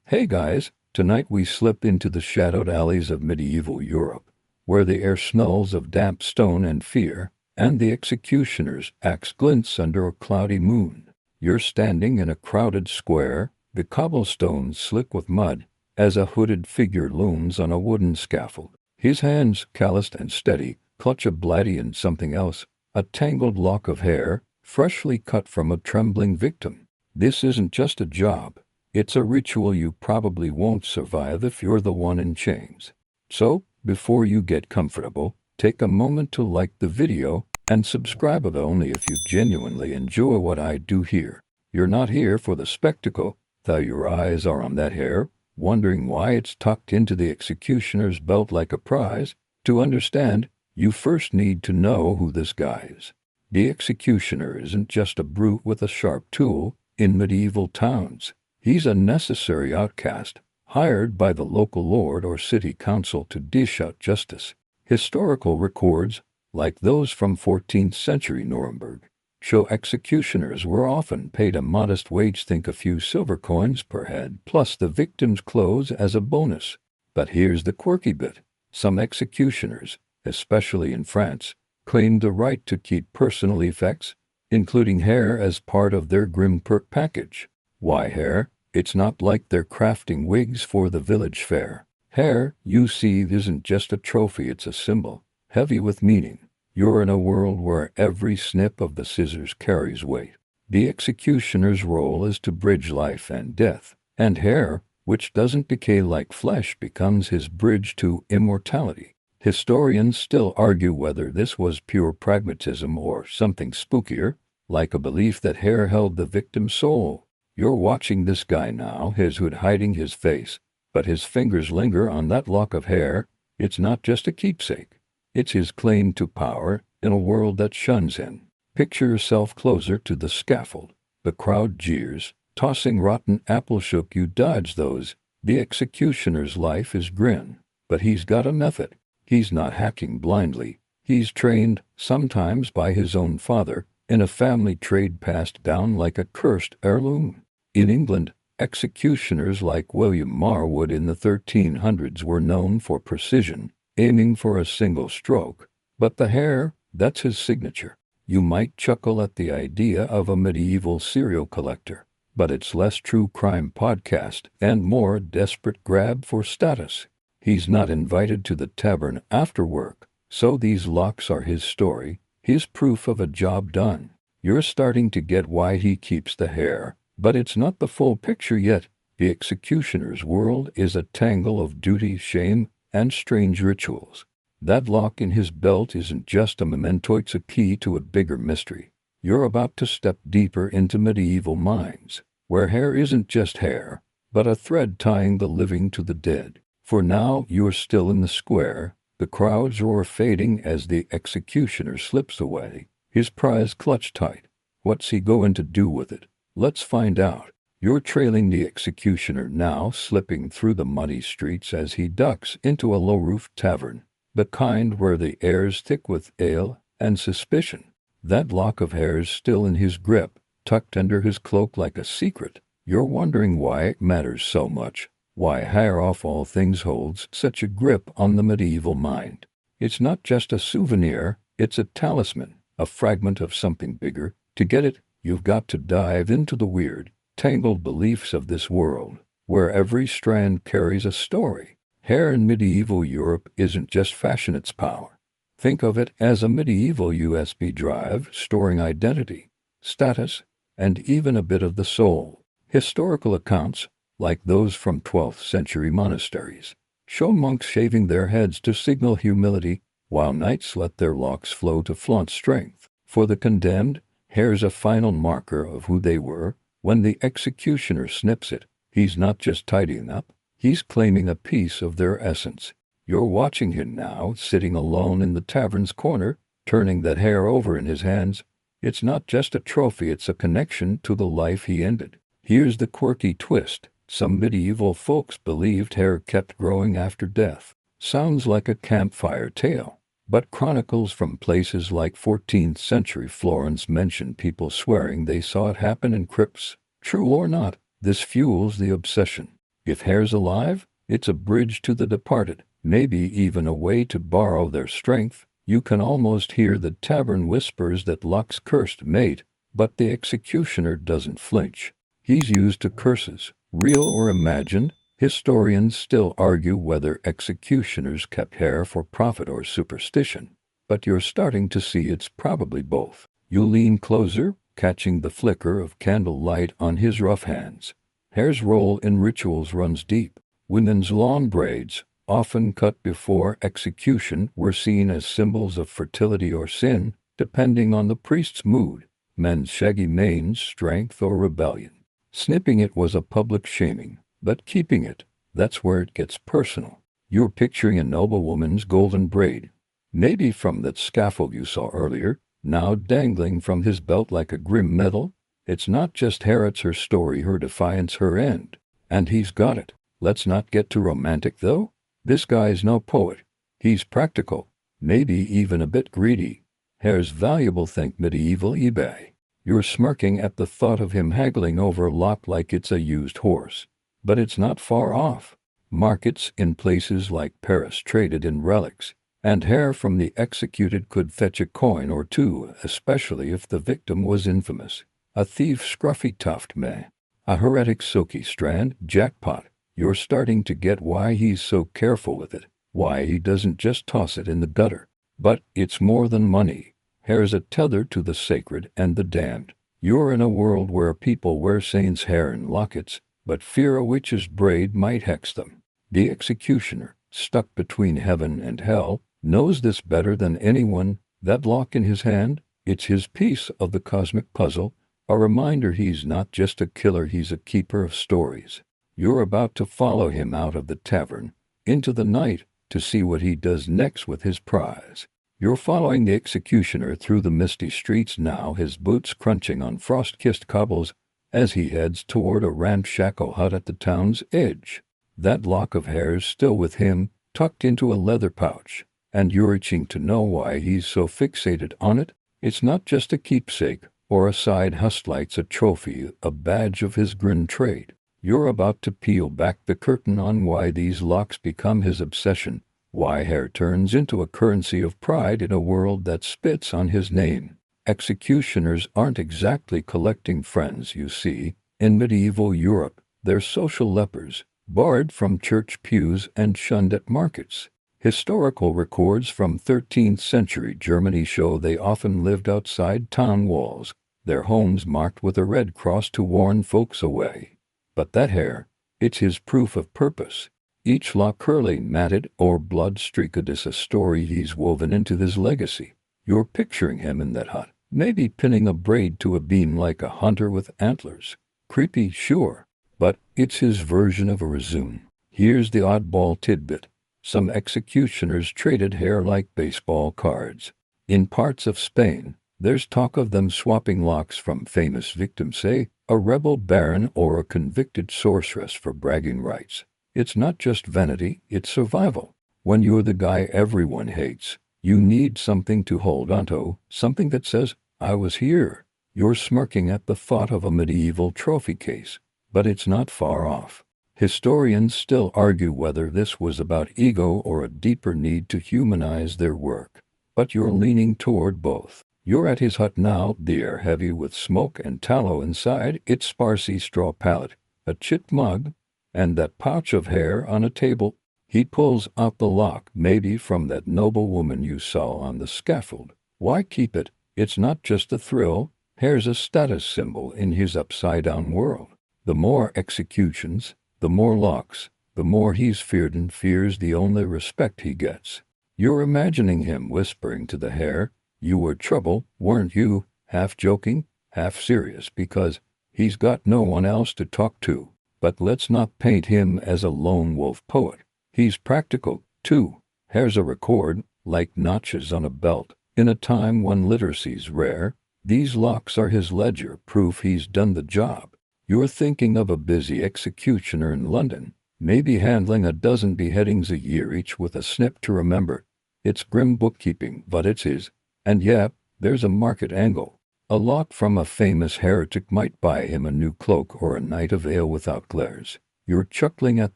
Hey guys, tonight we slip into the shadowed alleys of medieval Europe, where the air smells of damp stone and fear, and the executioner's axe glints under a cloudy moon. You're standing in a crowded square, the cobblestones slick with mud, as a hooded figure looms on a wooden scaffold. His hands, calloused and steady, clutch a blatty and something else, a tangled lock of hair, freshly cut from a trembling victim. This isn't just a job. It's a ritual you probably won't survive if you're the one in chains. So, before you get comfortable, take a moment to like the video and subscribe, but only if you genuinely enjoy what I do here. You're not here for the spectacle, though your eyes are on that hair, wondering why it's tucked into the executioner's belt like a prize. To understand, you first need to know who this guy is. The executioner isn't just a brute with a sharp tool. In medieval towns, he's a necessary outcast, hired by the local lord or city council to dish out justice. Historical records, like those from 14th century Nuremberg, show executioners were often paid a modest wage, think a few silver coins per head, plus the victim's clothes as a bonus. But here's the quirky bit. Some executioners, especially in France, claimed the right to keep personal effects, including hair, as part of their grim perk package. Why hair? It's not like they're crafting wigs for the village fair. Hair, you see, isn't just a trophy, it's a symbol, heavy with meaning. You're in a world where every snip of the scissors carries weight. The executioner's role is to bridge life and death, and hair, which doesn't decay like flesh, becomes his bridge to immortality. Historians still argue whether this was pure pragmatism or something spookier, like a belief that hair held the victim's soul. You're watching this guy now, his hood hiding his face, but his fingers linger on that lock of hair. It's not just a keepsake. It's his claim to power in a world that shuns him. Picture yourself closer to the scaffold. The crowd jeers, tossing rotten apple shook, you dodge those. The executioner's life is grim, but he's got a method. He's not hacking blindly. He's trained, sometimes by his own father, in a family trade passed down like a cursed heirloom. In England, executioners like William Marwood in the 1300s were known for precision, aiming for a single stroke. But the hair, that's his signature. You might chuckle at the idea of a medieval serial collector, but it's less true crime podcast and more a desperate grab for status. He's not invited to the tavern after work, so these locks are his story, his proof of a job done. You're starting to get why he keeps the hair, but it's not the full picture yet. The executioner's world is a tangle of duty, shame, and strange rituals. That lock in his belt isn't just a memento, it's a key to a bigger mystery. You're about to step deeper into medieval minds, where hair isn't just hair, but a thread tying the living to the dead. For now, you're still in the square, the crowd's roar fading as the executioner slips away, his prize clutched tight. What's he going to do with it? Let's find out. You're trailing the executioner now, slipping through the muddy streets as he ducks into a low-roofed tavern, the kind where the air's thick with ale and suspicion. That lock of hair's still in his grip, tucked under his cloak like a secret. You're wondering why it matters so much. Why hair, of all things, holds such a grip on the medieval mind. It's not just a souvenir, it's a talisman, a fragment of something bigger. To get it, you've got to dive into the weird, tangled beliefs of this world, where every strand carries a story. Hair in medieval Europe isn't just fashion, it's power. Think of it as a medieval USB drive storing identity, status, and even a bit of the soul. Historical accounts, like those from 12th century monasteries, show monks shaving their heads to signal humility, while knights let their locks flow to flaunt strength. For the condemned, hair's a final marker of who they were. When the executioner snips it, he's not just tidying up, he's claiming a piece of their essence. You're watching him now, sitting alone in the tavern's corner, turning that hair over in his hands. It's not just a trophy, it's a connection to the life he ended. Here's the quirky twist. Some medieval folks believed hair kept growing after death. Sounds like a campfire tale, but chronicles from places like 14th century Florence mention people swearing they saw it happen in crypts. True or not, this fuels the obsession. If hare's alive, it's a bridge to the departed, maybe even a way to borrow their strength. You can almost hear the tavern whispers that Locke's cursed mate, but the executioner doesn't flinch. He's used to curses, real or imagined. Historians still argue whether executioners kept hair for profit or superstition, but you're starting to see it's probably both. You lean closer, catching the flicker of candle light on his rough hands. Hare's role in rituals runs deep. Women's long braids, often cut before execution, were seen as symbols of fertility or sin, depending on the priest's mood. Men's shaggy manes, strength or rebellion. Snipping it was a public shaming, but keeping it, that's where it gets personal. You're picturing a noblewoman's golden braid, maybe from that scaffold you saw earlier, now dangling from his belt like a grim medal. It's not just hair, it's her story, her defiance, her end. And he's got it. Let's not get too romantic, though. This guy's no poet. He's practical, maybe even a bit greedy. Hair's valuable, think medieval eBay. You're smirking at the thought of him haggling over a lock like it's a used horse. But it's not far off. Markets in places like Paris traded in relics, and hair from the executed could fetch a coin or two, especially if the victim was infamous. A thief's scruffy tuft, meh. A heretic's silky strand, jackpot. You're starting to get why he's so careful with it, why he doesn't just toss it in the gutter. But it's more than money. Hair's a tether to the sacred and the damned. You're in a world where people wear saints' hair in lockets, but fear a witch's braid might hex them. The executioner, stuck between heaven and hell, knows this better than anyone. That lock in his hand, it's his piece of the cosmic puzzle, a reminder he's not just a killer, he's a keeper of stories. You're about to follow him out of the tavern, into the night, to see what he does next with his prize. You're following the executioner through the misty streets now, his boots crunching on frost-kissed cobbles, as he heads toward a ramshackle hut at the town's edge. That lock of hair's still with him, tucked into a leather pouch, and you're itching to know why he's so fixated on it. It's not just a keepsake or a side hustle, it's a trophy, a badge of his grim trade. You're about to peel back the curtain on why these locks become his obsession, why hair turns into a currency of pride in a world that spits on his name. Executioners aren't exactly collecting friends, you see. In medieval Europe, they're social lepers, barred from church pews and shunned at markets. Historical records from 13th century Germany show they often lived outside town walls, their homes marked with a red cross to warn folks away. But that hair, it's his proof of purpose. Each lock curly, matted, or blood-streaked is a story he's woven into his legacy. You're picturing him in that hut, maybe pinning a braid to a beam like a hunter with antlers. Creepy, sure, but it's his version of a resume. Here's the oddball tidbit. Some executioners traded hair like baseball cards. In parts of Spain, there's talk of them swapping locks from famous victims, say, a rebel baron or a convicted sorceress, for bragging rights. It's not just vanity, it's survival. When you're the guy everyone hates, you need something to hold onto, something that says, I was here. You're smirking at the thought of a medieval trophy case, but it's not far off. Historians still argue whether this was about ego or a deeper need to humanize their work. But you're leaning toward both. You're at his hut now, the air heavy with smoke and tallow inside, its sparsy straw pallet, a chipped mug, and that pouch of hair on a table. He pulls out the lock, maybe from that noble woman you saw on the scaffold. Why keep it? It's not just a thrill. Hair's a status symbol in his upside-down world. The more executions, the more locks, the more he's feared, and fear's the only respect he gets. You're imagining him whispering to the hair, you were trouble, weren't you? Half joking, half serious, because he's got no one else to talk to. But let's not paint him as a lone wolf poet. He's practical, too. Hair's a record, like notches on a belt. In a time when literacy's rare, these locks are his ledger, proof he's done the job. You're thinking of a busy executioner in London, maybe handling a dozen beheadings a year, each with a snip to remember. It's grim bookkeeping, but it's his. And yep, there's a market angle. A lock from a famous heretic might buy him a new cloak or a night of ale without glares. You're chuckling at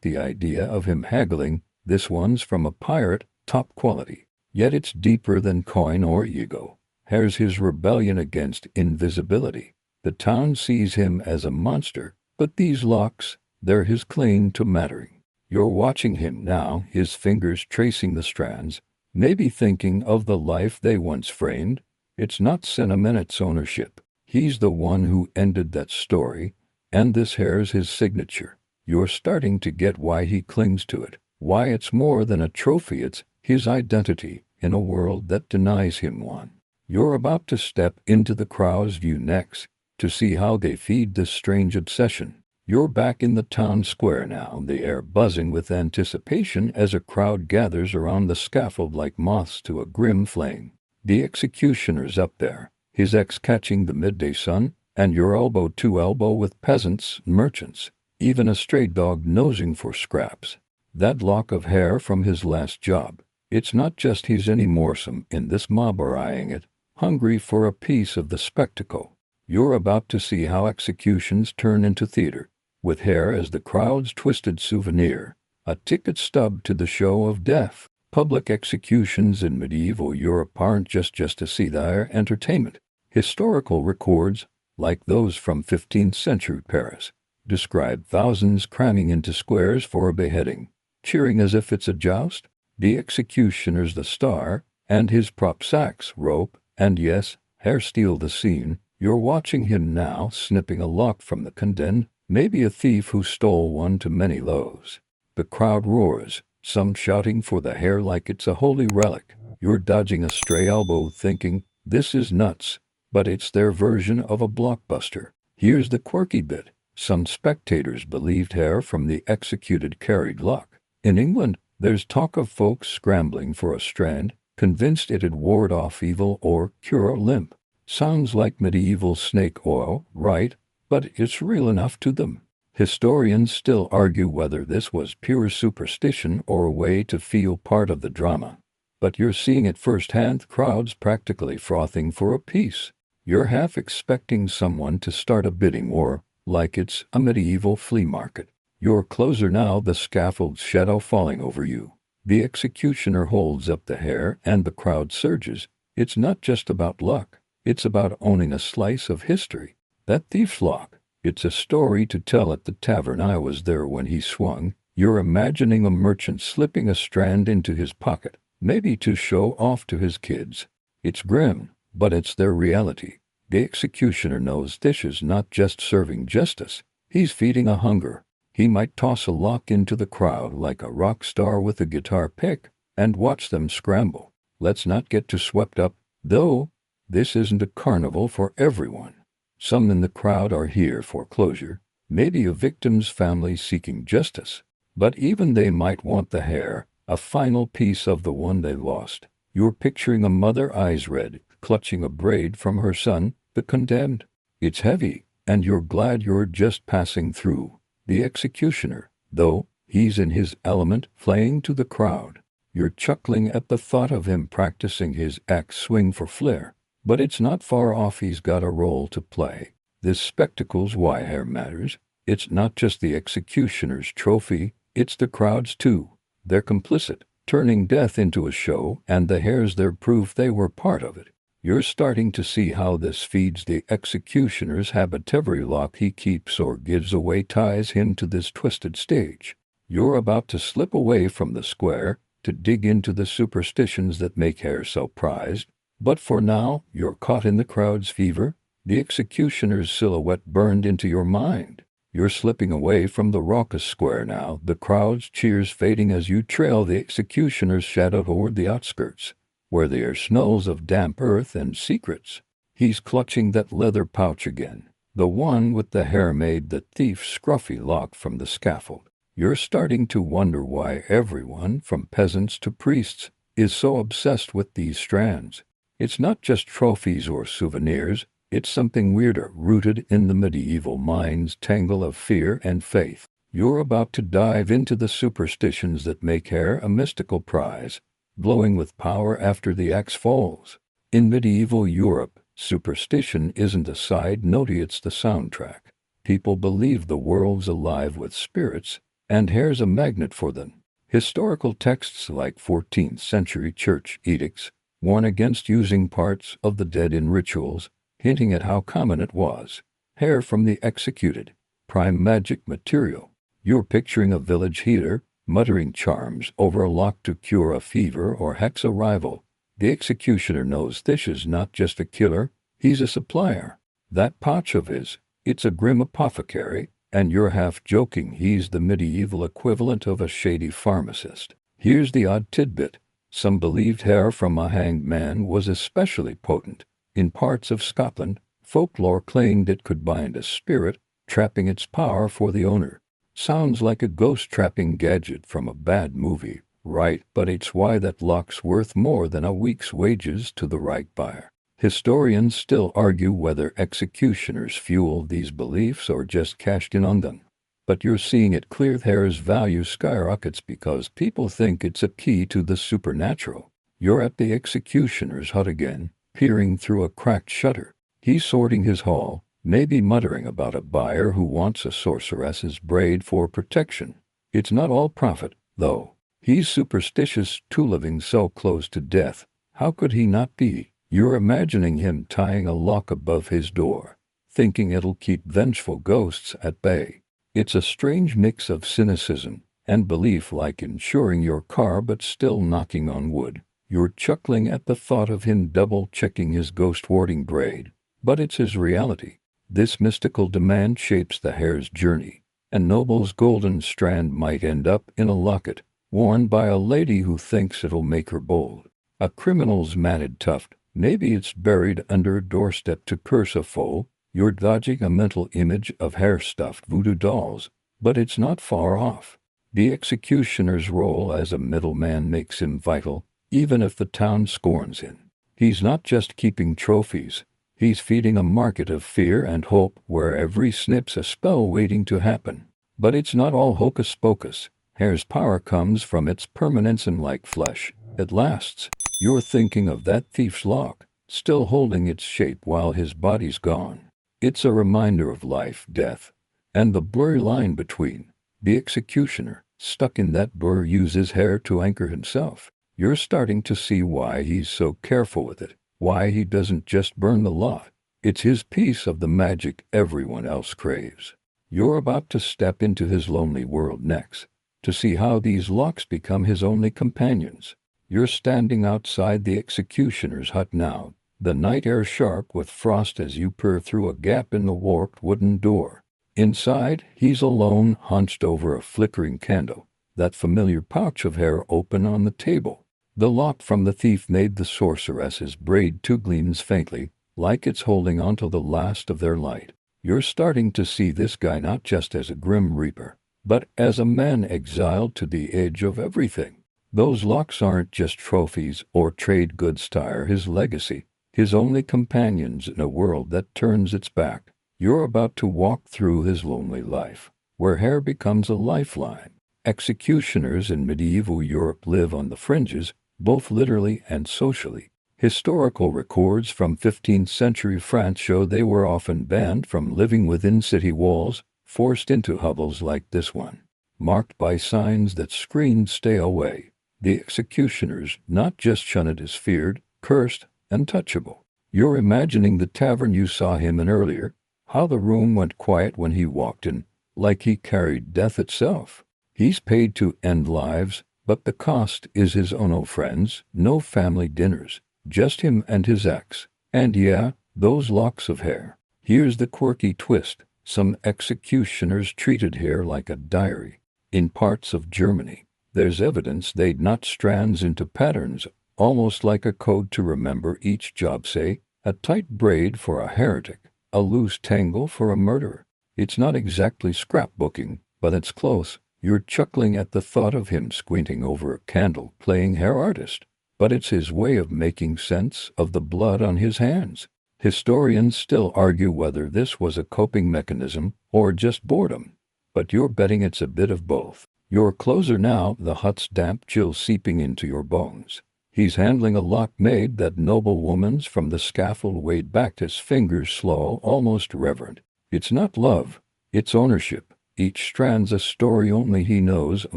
the idea of him haggling. This one's from a pirate, top quality. Yet it's deeper than coin or ego. Here's his rebellion against invisibility. The town sees him as a monster, but these locks, they're his claim to mattering. You're watching him now, his fingers tracing the strands, maybe thinking of the life they once framed. It's not sentiment, it's ownership. He's the one who ended that story, and this hair's his signature. You're starting to get why he clings to it, why it's more than a trophy, it's his identity in a world that denies him one. You're about to step into the crowd's view next, to see how they feed this strange obsession. You're back in the town square now, the air buzzing with anticipation as a crowd gathers around the scaffold like moths to a grim flame. The executioner's up there, his axe catching the midday sun, and you're elbow to elbow with peasants, merchants, even a stray dog nosing for scraps. That lock of hair from his last job. It's not just he's anymore, some in this mob are eyeing it, hungry for a piece of the spectacle. You're about to see how executions turn into theater, with hair as the crowd's twisted souvenir, a ticket stub to the show of death. Public executions in medieval Europe aren't just to see their entertainment. Historical records, like those from 15th century Paris, describe thousands cramming into squares for a beheading, cheering as if it's a joust. The executioner's the star, and his props axe, rope, and yes, hair steal the scene. You're watching him now, snipping a lock from the condemned, maybe a thief who stole one too many loaves. The crowd roars, some shouting for the hair like it's a holy relic. You're dodging a stray elbow thinking, this is nuts, but it's their version of a blockbuster. Here's the quirky bit. Some spectators believed hair from the executed carried lock. In England, there's talk of folks scrambling for a strand, convinced it'd ward off evil or cure a limp. Sounds like medieval snake oil, right? But it's real enough to them. Historians still argue whether this was pure superstition or a way to feel part of the drama. But you're seeing it firsthand, crowds practically frothing for a piece. You're half expecting someone to start a bidding war, like it's a medieval flea market. You're closer now, the scaffold's shadow falling over you. The executioner holds up the hair and the crowd surges. It's not just about luck. It's about owning a slice of history. That thief's lock. It's a story to tell at the tavern. I was there when he swung. You're imagining a merchant slipping a strand into his pocket, maybe to show off to his kids. It's grim, but it's their reality. The executioner knows this is not just serving justice. He's feeding a hunger. He might toss a lock into the crowd like a rock star with a guitar pick and watch them scramble. Let's not get too swept up, though. This isn't a carnival for everyone. Some in the crowd are here for closure, maybe a victim's family seeking justice. But even they might want the hair, a final piece of the one they lost. You're picturing a mother, eyes red, clutching a braid from her son, the condemned. It's heavy, and you're glad you're just passing through. The executioner, though, he's in his element, playing to the crowd. You're chuckling at the thought of him practicing his axe swing for flair. But it's not far off, he's got a role to play. This spectacle's why hair matters. It's not just the executioner's trophy, it's the crowd's too. They're complicit, turning death into a show, and the hair's their proof they were part of it. You're starting to see how this feeds the executioner's habit. Every lock he keeps or gives away ties him to this twisted stage. You're about to slip away from the square, to dig into the superstitions that make hair so prized. But for now, you're caught in the crowd's fever, the executioner's silhouette burned into your mind. You're slipping away from the raucous square now, the crowd's cheers fading as you trail the executioner's shadow toward the outskirts, where the air smells of damp earth and secrets. He's clutching that leather pouch again, the one with the hair made the thief's scruffy lock from the scaffold. You're starting to wonder why everyone, from peasants to priests, is so obsessed with these strands. It's not just trophies or souvenirs, it's something weirder, rooted in the medieval mind's tangle of fear and faith. You're about to dive into the superstitions that make hair a mystical prize, glowing with power after the axe falls. In medieval Europe, superstition isn't a side note, it's the soundtrack. People believe the world's alive with spirits, and hair's a magnet for them. Historical texts like 14th century church edicts warn against using parts of the dead in rituals, hinting at how common it was. Hair from the executed, prime magic material. You're picturing a village healer muttering charms over a lock to cure a fever or hex a rival. The executioner knows this is not just a killer, he's a supplier. That potch of his, it's a grim apothecary, and you're half joking he's the medieval equivalent of a shady pharmacist. Here's the odd tidbit. Some believed hair from a hanged man was especially potent. In parts of Scotland, folklore claimed it could bind a spirit, trapping its power for the owner. Sounds like a ghost-trapping gadget from a bad movie, right? But it's why that lock's worth more than a week's wages to the right buyer. Historians still argue whether executioners fueled these beliefs or just cashed in on them. But you're seeing it clear. Hair's value skyrockets because people think it's a key to the supernatural. You're at the executioner's hut again, peering through a cracked shutter. He's sorting his haul, maybe muttering about a buyer who wants a sorceress's braid for protection. It's not all profit, though. He's superstitious too, living so close to death. How could he not be? You're imagining him tying a lock above his door, thinking it'll keep vengeful ghosts at bay. It's a strange mix of cynicism and belief, like insuring your car but still knocking on wood. You're chuckling at the thought of him double-checking his ghost-warding braid, but it's his reality. This mystical demand shapes the hair's journey. A noble's golden strand might end up in a locket, worn by a lady who thinks it'll make her bold. A criminal's matted tuft, maybe it's buried under a doorstep to curse a foe. You're dodging a mental image of hair-stuffed voodoo dolls, but it's not far off. The executioner's role as a middleman makes him vital, even if the town scorns him. He's not just keeping trophies, he's feeding a market of fear and hope where every snip's a spell waiting to happen. But it's not all hocus-pocus. Hair's power comes from its permanence, and like flesh, it lasts. You're thinking of that thief's lock, still holding its shape while his body's gone. It's a reminder of life, death, and the blurry line between. The executioner, stuck in that blur, uses hair to anchor himself. You're starting to see why he's so careful with it, why he doesn't just burn the lot. It's his piece of the magic everyone else craves. You're about to step into his lonely world next, to see how these locks become his only companions. You're standing outside the executioner's hut now, the night air sharp with frost as you peer through a gap in the warped wooden door. Inside, he's alone, hunched over a flickering candle, that familiar pouch of hair open on the table. The lock from the thief made the sorceress's braid too gleams faintly, like it's holding onto the last of their light. You're starting to see this guy not just as a grim reaper, but as a man exiled to the edge of everything. Those locks aren't just trophies or trade goods, tire his legacy, his only companions in a world that turns its back. You're about to walk through his lonely life, where hair becomes a lifeline. Executioners in medieval Europe live on the fringes, both literally and socially. Historical records from 15th century France show they were often banned from living within city walls, forced into hovels like this one, marked by signs that screamed "Stay away." The executioners not just shunned as feared, cursed, untouchable. You're imagining the tavern you saw him in earlier, how the room went quiet when he walked in, like he carried death itself. He's paid to end lives, but the cost is his own. No friends, no family dinners, just him and his ex. And yeah, those locks of hair. Here's the quirky twist. Some executioners treated hair like a diary. In parts of Germany, there's evidence they'd knot strands into patterns, almost like a code to remember each job. Say, a tight braid for a heretic, a loose tangle for a murderer. It's not exactly scrapbooking, but it's close. You're chuckling at the thought of him squinting over a candle, playing hair artist. But it's his way of making sense of the blood on his hands. Historians still argue whether this was a coping mechanism or just boredom. But you're betting it's a bit of both. You're closer now, the hut's damp chill seeping into your bones. He's handling a lock made that noblewoman's from the scaffold, weighed back, his fingers slow, almost reverent. It's not love, It's ownership. Each strand's a story only he knows, a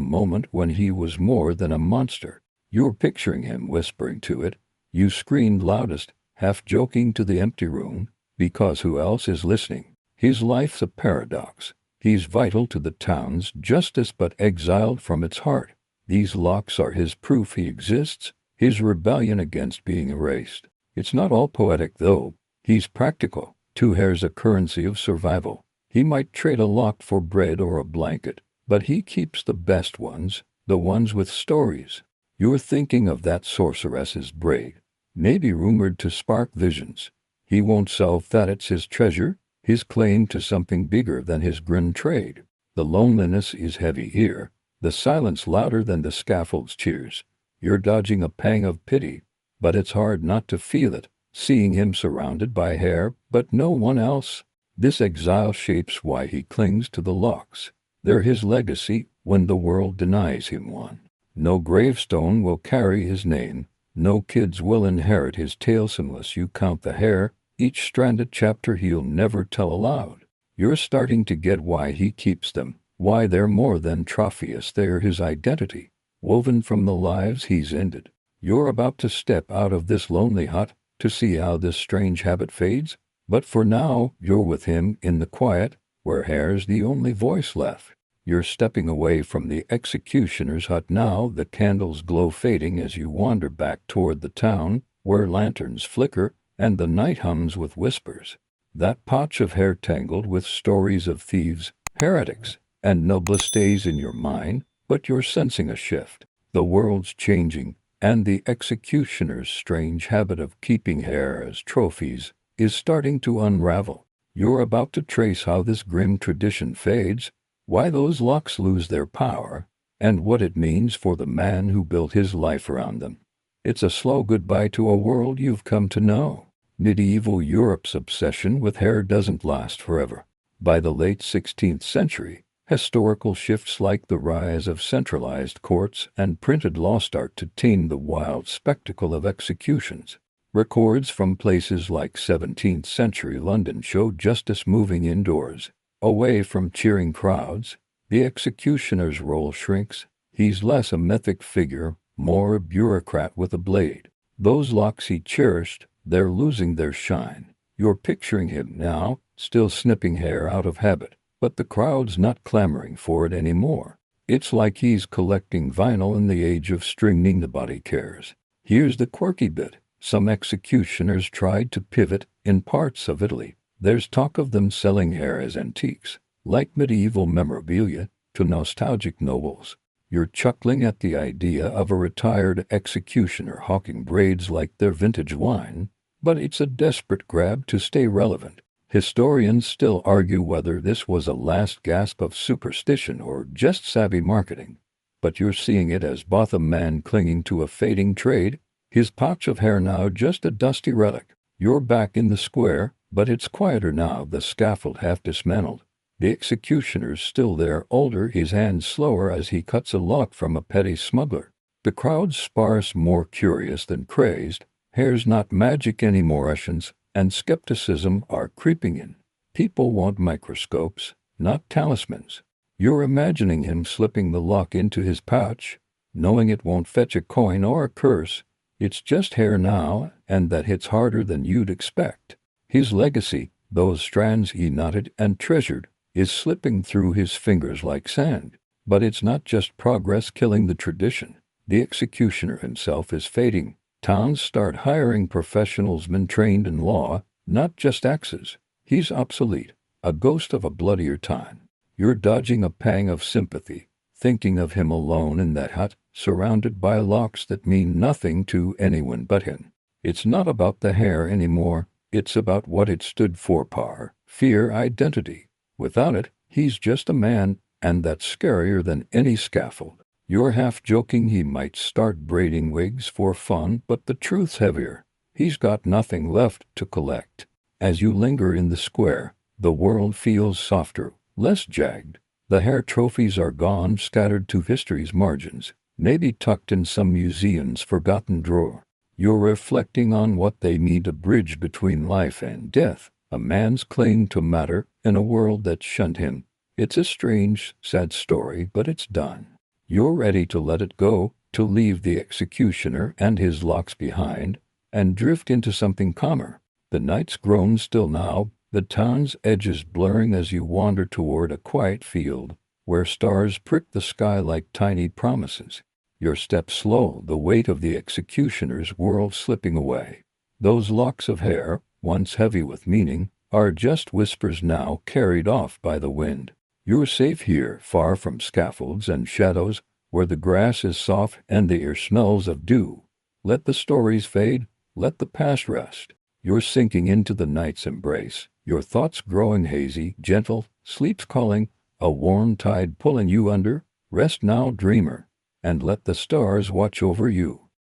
moment when he was more than a monster. You're picturing him whispering to it. You screamed loudest, half joking to the empty room, because who else is listening? His life's a paradox. He's vital to the town's justice but exiled from its heart. These locks are his proof he exists, his rebellion against being erased. It's not all poetic, though. He's practical. 2 hairs a currency of survival. He might trade a lock for bread or a blanket, but he keeps the best ones, the ones with stories. You're thinking of that sorceress's braid, maybe rumored to spark visions. He won't sell that, it's his treasure, his claim to something bigger than his grim trade. The loneliness is heavy here, the silence louder than the scaffold's cheers. You're dodging a pang of pity, but it's hard not to feel it, seeing him surrounded by hair, but no one else. This exile shapes why he clings to the locks. They're his legacy when the world denies him one. No gravestone will carry his name. No kids will inherit his tales unless you count the hair, each stranded chapter he'll never tell aloud. You're starting to get why he keeps them, why they're more than trophies, they're his identity, woven from the lives he's ended. You're about to step out of this lonely hut to see how this strange habit fades, but for now you're with him in the quiet, where hair's the only voice left. You're stepping away from the executioner's hut now, the candles glow fading as you wander back toward the town, where lanterns flicker and the night hums with whispers. That patch of hair tangled with stories of thieves, heretics, and nobles stays in your mind, but you're sensing a shift. The world's changing, and the executioner's strange habit of keeping hair as trophies is starting to unravel. You're about to trace how this grim tradition fades, why those locks lose their power, and what it means for the man who built his life around them. It's a slow goodbye to a world you've come to know. Medieval Europe's obsession with hair doesn't last forever. By the late 16th century, historical shifts like the rise of centralized courts and printed law start to tame the wild spectacle of executions. Records from places like 17th century London show justice moving indoors, away from cheering crowds. The executioner's role shrinks. He's less a mythic figure, more a bureaucrat with a blade. Those locks he cherished, they're losing their shine. You're picturing him now, still snipping hair out of habit, but the crowd's not clamoring for it anymore. It's like he's collecting vinyl in the age of streaming nobody cares. Here's the quirky bit. Some executioners tried to pivot in parts of Italy. There's talk of them selling hair as antiques, like medieval memorabilia, to nostalgic nobles. You're chuckling at the idea of a retired executioner hawking braids like their vintage wine, but it's a desperate grab to stay relevant. Historians still argue whether this was a last gasp of superstition or just savvy marketing, but you're seeing it as both a man clinging to a fading trade, his patch of hair now just a dusty relic. You're back in the square, but it's quieter now, the scaffold half dismantled. The executioner's still there, older, his hands slower as he cuts a lock from a petty smuggler. The crowd's sparse, more curious than crazed. Hair's not magic anymore, Russians, and skepticism are creeping in. People want microscopes, not talismans. You're imagining him slipping the lock into his pouch, knowing it won't fetch a coin or a curse. It's just hair now, and that hits harder than you'd expect. His legacy, those strands he knotted and treasured, is slipping through his fingers like sand. But it's not just progress killing the tradition. The executioner himself is fading. Towns start hiring professionals, men trained in law, not just axes. He's obsolete, a ghost of a bloodier time. You're dodging a pang of sympathy, thinking of him alone in that hut, surrounded by locks that mean nothing to anyone but him. It's not about the hair anymore. It's about what it stood for: power, fear, identity. Without it, he's just a man, and that's scarier than any scaffold. You're half joking he might start braiding wigs for fun, but the truth's heavier. He's got nothing left to collect. As you linger in the square, the world feels softer, less jagged. The hair trophies are gone, scattered to history's margins, maybe tucked in some museum's forgotten drawer. You're reflecting on what they mean, a bridge between life and death, a man's claim to matter in a world that shunned him, It's a strange, sad story, but it's done. You're ready to let it go, to leave the executioner and his locks behind, and drift into something calmer. The night's grown still now, the town's edges blurring as you wander toward a quiet field, where stars prick the sky like tiny promises. Your steps slow, the weight of the executioner's world slipping away. Those locks of hair, once heavy with meaning, are just whispers now carried off by the wind. You're safe here, far from scaffolds and shadows, where the grass is soft and the air smells of dew. Let the stories fade, let the past rest. You're sinking into the night's embrace, your thoughts growing hazy, gentle, sleep's calling, a warm tide pulling you under. Rest now, dreamer, and let the stars watch over you.